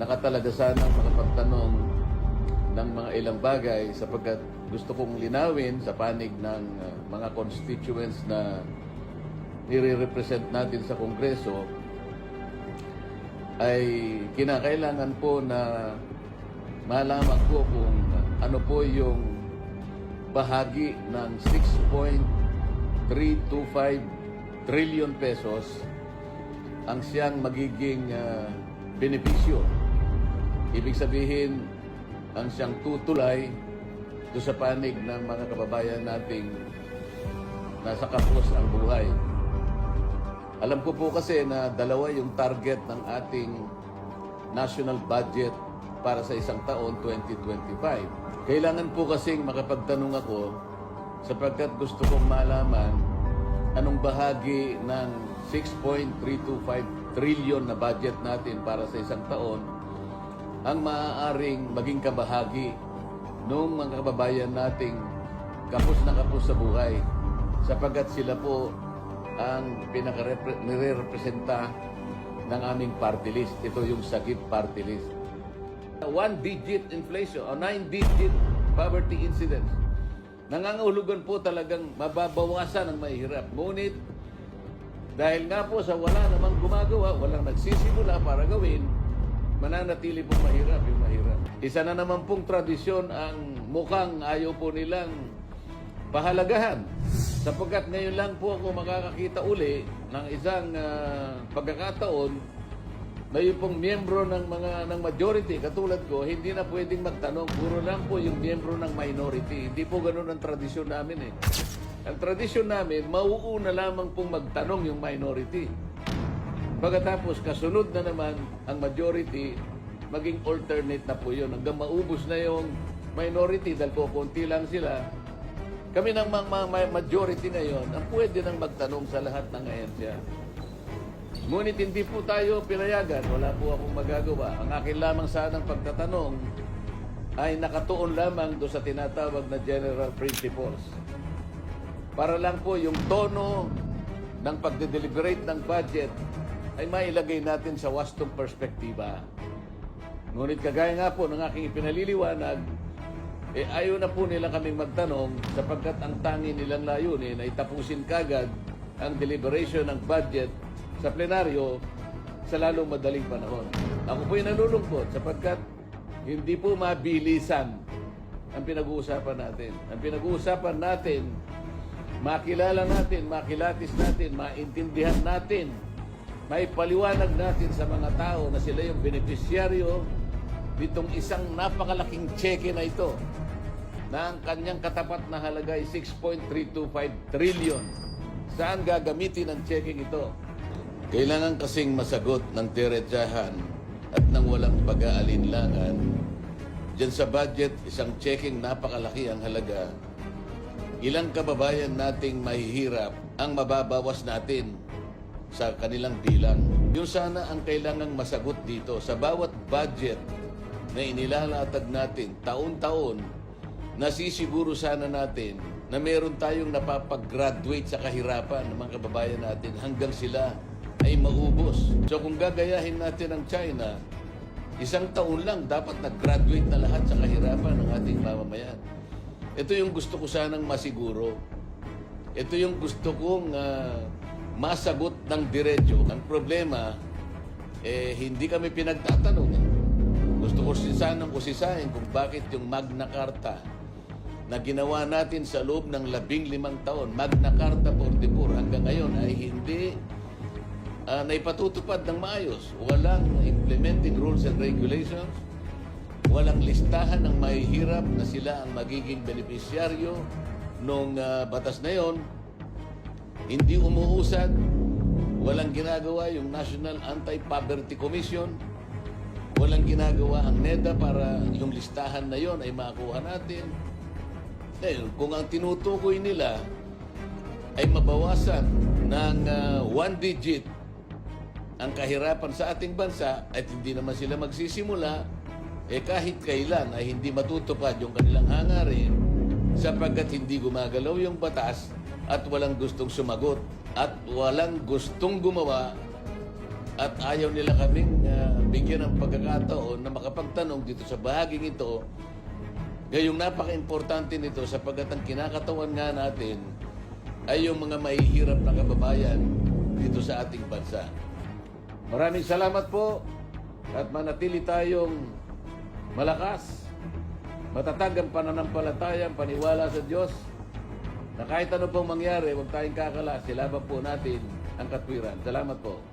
nakatalaga sanang makapagtanong ng mga ilang bagay sapagkat gusto kong linawin sa panig ng mga constituents na nire-represent natin sa Kongreso ay kinakailangan po na malaman ko kung ano po yung bahagi ng 6.325 trillion pesos ang siyang magiging benepisyo. Ibig sabihin, ang siyang tutulay do sa panig ng mga kababayan nating nasa kapos ang buhay. Alam ko po kasi na dalawa yung target ng ating national budget para sa isang taon, 2025. Kailangan po kasing makapagtanong ako sapagkat gusto kong malaman anong bahagi ng 6.325 trillion na budget natin para sa isang taon ang maaaring maging kabahagi ng mga kababayan nating kapos na kapos sa buhay sapagkat sila po ang pinaka-representa ng aming party list. Ito yung Sagip party list. 1-digit inflation o 9-digit poverty incidence. Nangangahulugan po talagang mababawasan ang mahihirap. Ngunit dahil nga po sa wala namang gumagawa, walang nagsisimula para gawin, mananatili pong mahirap yung mahirap. Isa na naman pong tradisyon ang mukhang ayaw po nilang pahalagahan. Sapagkat ngayon lang po ako makakakita uli ng isang pagkakataon na yung pong miyembro ng majority, katulad ko, hindi na pwedeng magtanong. Puro lang po yung miyembro ng minority. Hindi po ganun ang tradisyon namin eh. Ang tradisyon namin, mauuna lamang pong magtanong yung minority. Pagkatapos, kasunod na naman ang majority, maging alternate na po yun. Hanggang maubos na yung minority dahil po konti lang sila. Kami ng mga majority ngayon, ang pwede nang magtanong sa lahat ng ahensya. Ngunit hindi po tayo pinayagan, wala po akong magagawa. Ang akin lamang sanang pagtatanong ay nakatuon lamang do sa tinatawag na general principles. Para lang po yung tono ng pagde-deliberate ng budget ay mailagay natin sa wastong perspektiba. Ngunit kagaya nga po ng aking ipinaliliwanag, ayaw na po nila kaming magtanong sapagkat ang tangi nilang layunin ay tapusin kagad ang deliberation ng budget sa plenaryo sa lalong madaling panahon. Ako po'y nalulungkot sapagkat hindi po mabilisan ang pinag-uusapan natin. Ang pinag-uusapan natin, makilala natin, makilatis natin, maintindihan natin, maipaliwanag natin sa mga tao na sila yung benepisyaryo nitong isang napakalaking cheque na ito na ang kanyang katapat na halaga ay 6.325 trillion. Saan gagamitin ang checking ito? Kailangan kasing masagot ng diretsahan at ng walang pag-aalinlangan. Diyan sa budget, isang checking napakalaki ang halaga. Ilang kababayan nating mahihirap ang mababawas natin sa kanilang bilang. Yung sana ang kailangang masagot dito sa bawat budget na inilalatag natin taon-taon, nasisiguro sana natin na meron tayong napapag-graduate sa kahirapan ng mga kababayan natin hanggang sila ay maubos. So kung gagayahin natin ang China, isang taon lang dapat nag-graduate na lahat sa kahirapan ng ating mamamayan. Ito yung gusto ko sanang masiguro. Ito yung gusto kong masagot ng diretso. Ang problema, hindi kami pinagtatanong. Gusto ko sanang usisahin kung bakit yung Magna Carta na ginawa natin sa loob ng 15 taon, Magna Carta 44, hanggang ngayon ay hindi naipatutupad ng maayos. Walang implementing rules and regulations. Walang listahan ng mahihirap na sila ang magiging benepisyaryo nung batas na yon. Hindi umuusad. Walang ginagawa yung National Anti-Poverty Commission. Walang ginagawa ang NEDA para yung listahan na yon ay makuha natin. Ngayon, kung ang tinutukoy nila ay mabawasan ng 1 digit ang kahirapan sa ating bansa at hindi naman sila magsisimula, kahit kailan ay hindi matutupad yung kanilang hangarin sapagkat hindi gumagalaw yung batas at walang gustong sumagot at walang gustong gumawa at ayaw nila kaming bigyan ng pagkakataon na makapagtanong dito sa bahaging ito. Ngayong napaka-importante nito sapagkat ang kinakatawan nga natin ay yung mga mahihirap na kababayan dito sa ating bansa. Maraming salamat po at manatili tayong malakas, matatag ang pananampalatayang paniwala sa Diyos na kahit ano pong mangyari, huwag tayong kakala, silaban po natin ang katwiran. Salamat po.